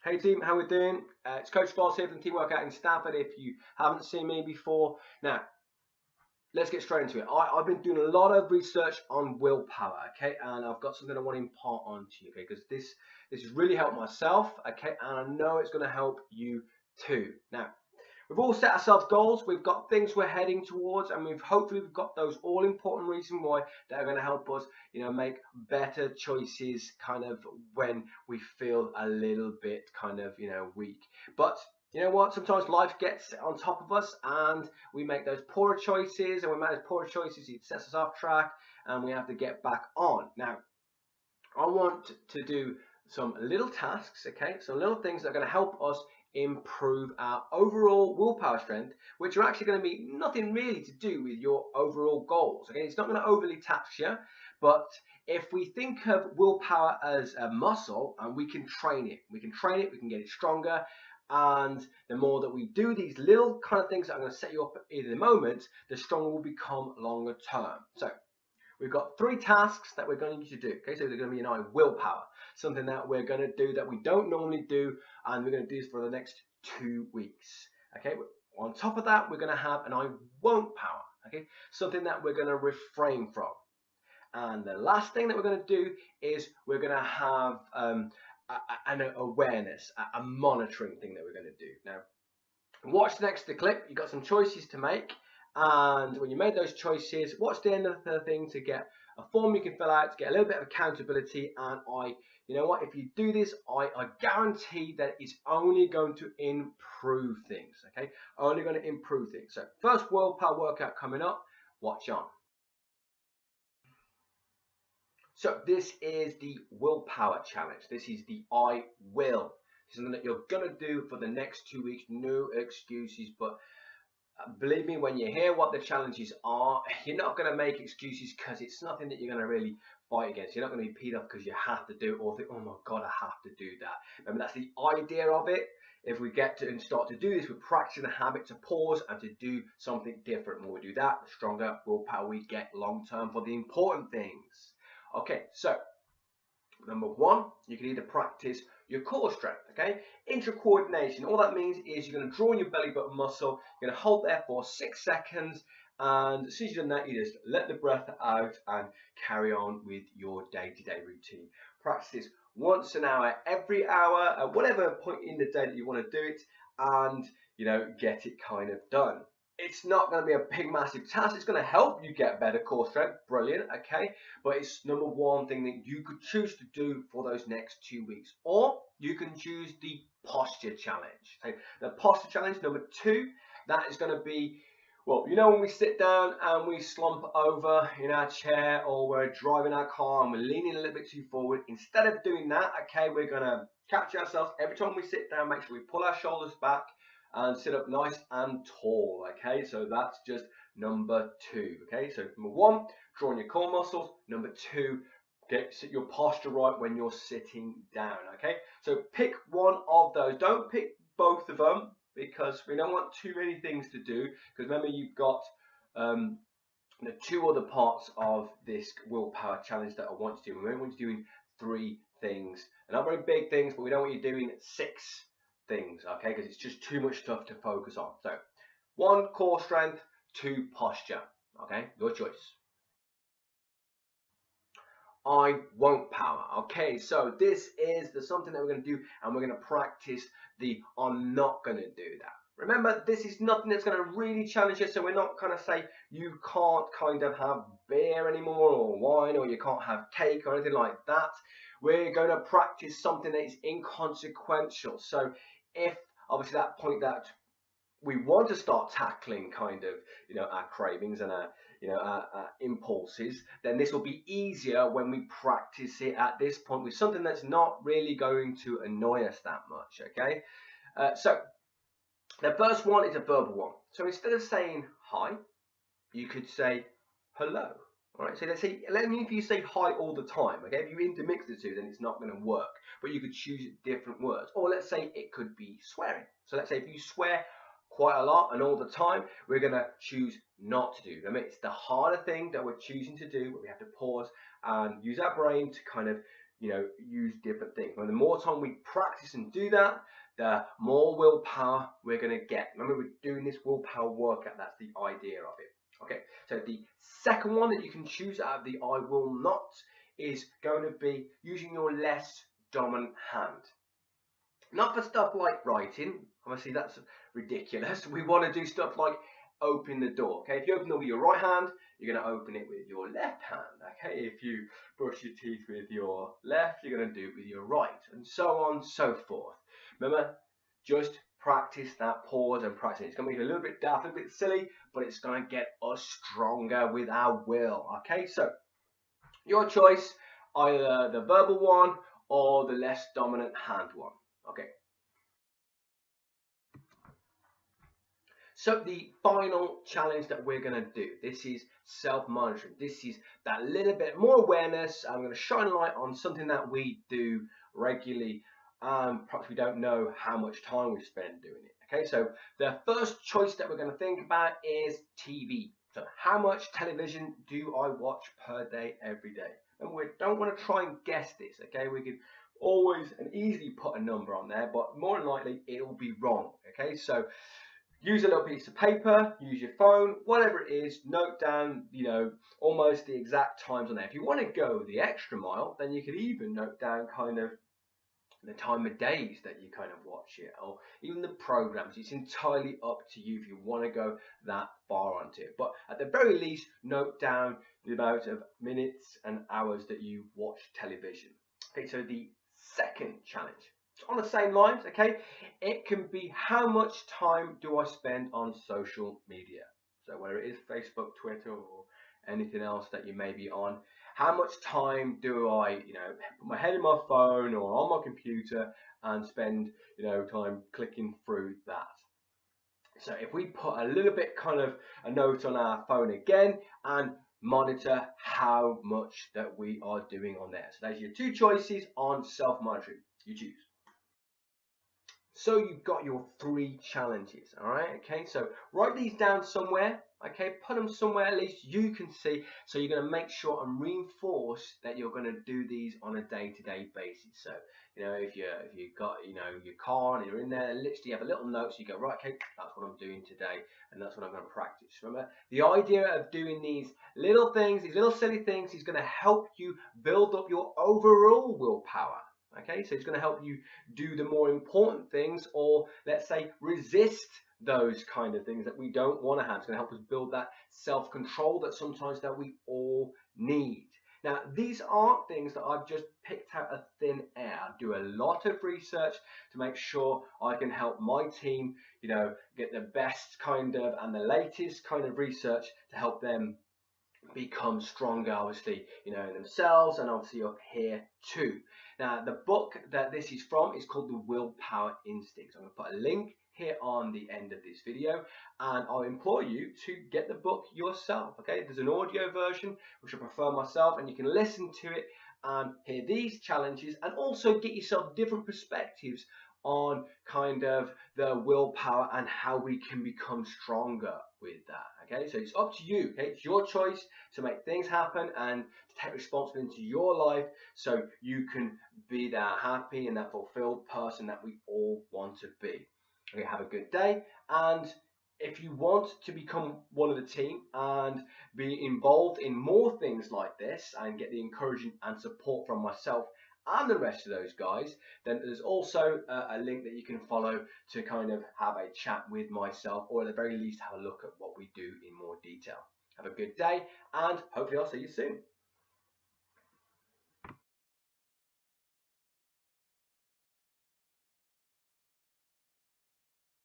Hey team, how we doing? It's Coach Boss here from Team Workout in Stafford. If you haven't seen me before, now let's get straight into it. I've been doing a lot of research on willpower, okay, and I've got something I want to impart onto you, okay, because this has really helped myself, okay, and I know it's going to help you too. Now, we've all set ourselves goals. We've got things we're heading towards, and hopefully we've got those all important reasons why that are going to help us, make better choices kind of when we feel a little bit kind of, weak. But you know what? Sometimes life gets on top of us, and we make those poorer choices, and we make those poorer choices. It sets us off track, and we have to get back on. Now, I want to do some little tasks, okay? Some little things that are going to help us improve our overall willpower strength, which are actually going to be nothing really to do with your overall goals, okay? It's not going to overly tax you, but if we think of willpower as a muscle, and we can train it, we can get it stronger, and the more that we do these little kind of things that I'm going to set you up in a moment, the stronger we'll become longer term. So we've got 3 tasks that we're going to do. Okay, so they're going to be in our willpower, something that we're going to do that we don't normally do, and we're going to do this for the next 2 weeks. Okay, on top of that, we're going to have an I won't power. Okay, something that we're going to refrain from. And the last thing that we're going to do is we're going to have an awareness, a monitoring thing that we're going to do. Now, watch next to the clip. You've got some choices to make. And when you made those choices, watch the end of the thing to get a form you can fill out to get a little bit of accountability. And you know what, if you do this, I guarantee that it's only going to improve things, okay? Only going to improve things. So first willpower workout coming up, watch on. So this is the willpower challenge. This is the I will. This is something that you're going to do for the next 2 weeks, no excuses, but believe me, when you hear what the challenges are, you're not going to make excuses because it's nothing that you're going to really fight against. You're not going to be peed off because you have to do it or think, oh my God, I have to do that. Remember, that's the idea of it. If we get to and start to do this, we're practicing the habit to pause and to do something different. When we do that, the stronger willpower we get long term for the important things. Okay, so number 1, you can either practice your core strength, okay? Intra-coordination, all that means is you're going to draw on your belly button muscle, you're going to hold there for 6 seconds, and as soon as you've done that, you just let the breath out and carry on with your day-to-day routine. Practice this once an hour, every hour, at whatever point in the day that you want to do it, and, get it kind of done. It's not going to be a big, massive task. It's going to help you get better core strength. Brilliant, okay? But it's number 1 thing that you could choose to do for those next 2 weeks. Or you can choose the posture challenge. So the posture challenge, number 2, that is going to be, well, when we sit down and we slump over in our chair, or we're driving our car and we're leaning a little bit too forward, instead of doing that, okay, we're going to catch ourselves. Every time we sit down, make sure we pull our shoulders back and sit up nice and tall, okay? So that's just number 2, okay? So number 1, draw on your core muscles. Number 2, set your posture right when you're sitting down, okay? So pick one of those. Don't pick both of them because we don't want too many things to do, because remember, you've got the 2 other parts of this willpower challenge that I want you to do. We want you doing 3 things. They're not very big things, but we don't want you doing 6 things, okay, because it's just too much stuff to focus on. So 1, core strength, 2, posture, okay, your choice. I won't power. Okay, so this is something that we're going to do, and we're going to practice the I'm not going to do that. Remember, this is nothing that's going to really challenge you, so we're not going to say you can't kind of have beer anymore, or wine, or you can't have cake or anything like that. We're going to practice something that is inconsequential. So if obviously that point that we want to start tackling kind of our cravings and our our impulses, then this will be easier when we practice it at this point with something that's not really going to annoy us that much, okay? So the first one is a verbal one. So instead of saying hi, you could say hello. All right, so let me if you say hi all the time, okay? If you intermix the 2, then it's not going to work. But you could choose different words. Or let's say it could be swearing. So let's say if you swear quite a lot and all the time, we're going to choose not to do. I mean, it's the harder thing that we're choosing to do, where we have to pause and use our brain to kind of use different things. And the more time we practice and do that, the more willpower we're going to get. Remember, we're doing this willpower workout. That's the idea of it. Okay, so the second one that you can choose out of the I will not is going to be using your less dominant hand. Not for stuff like writing. Obviously, that's ridiculous. We want to do stuff like open the door. Okay, if you open it with your right hand, you're going to open it with your left hand. Okay, if you brush your teeth with your left, you're going to do it with your right, and so on and so forth. Remember, just practice that pause and practice. It's going to be a little bit daft, a bit silly, but it's going to get us stronger with our will. Okay, so your choice, either the verbal one or the less dominant hand one. Okay. So the final challenge that we're going to do, this is self-monitoring. This is that little bit more awareness. I'm going to shine a light on something that we do regularly. Perhaps we don't know how much time we spend doing it. Okay, so the first choice that we're going to think about is TV. So how much television do I watch per day, every day? And we don't want to try and guess this. Okay, we could always and easily put a number on there, but more than likely it will be wrong. Okay, so use a little piece of paper, use your phone, whatever it is, note down, almost the exact times on there. If you want to go the extra mile, then you could even note down kind of the time of days that you kind of watch it, or even the programs. It's entirely up to you if you want to go that far onto it. But at the very least, note down the amount of minutes and hours that you watch television. Okay, so the second challenge, on the same lines, okay, it can be how much time do I spend on social media? So whether it is Facebook, Twitter, or anything else that you may be on, how much time do I, put my head in my phone or on my computer and spend, time clicking through that? So if we put a little bit kind of a note on our phone again and monitor how much that we are doing on there. So there's your two choices on self-monitoring. You choose. So you've got your 3 challenges, all right? Okay, so write these down somewhere, okay? Put them somewhere at least you can see. So you're going to make sure and reinforce that you're going to do these on a day-to-day basis. So, if you've got, your car and you're in there, literally you have a little note, so you go, right, okay, that's what I'm doing today, and that's what I'm going to practice. Remember, the idea of doing these little things, these little silly things, is going to help you build up your overall willpower. Okay, so it's going to help you do the more important things, or let's say resist those kind of things that we don't want to have. It's going to help us build that self-control that sometimes that we all need. Now, these aren't things that I've just picked out of thin air. I do a lot of research to make sure I can help my team, get the best kind of and the latest kind of research to help them become stronger, obviously, in themselves, and obviously up here too. Now, the book that this is from is called The Willpower Instinct. I'm going to put a link here on the end of this video, and I'll implore you to get the book yourself. Okay, there's an audio version which I prefer myself, and you can listen to it and hear these challenges, and also get yourself different perspectives on kind of the willpower and how we can become stronger with that. Okay, so it's up to you. Okay, it's your choice to make things happen and to take responsibility into your life, so you can be that happy and that fulfilled person that we all want to be. Okay, have a good day, and if you want to become one of the team and be involved in more things like this and get the encouragement and support from myself and the rest of those guys, then there's also a link that you can follow to kind of have a chat with myself, or at the very least have a look at what we do in more detail. Have a good day, and hopefully I'll see you soon.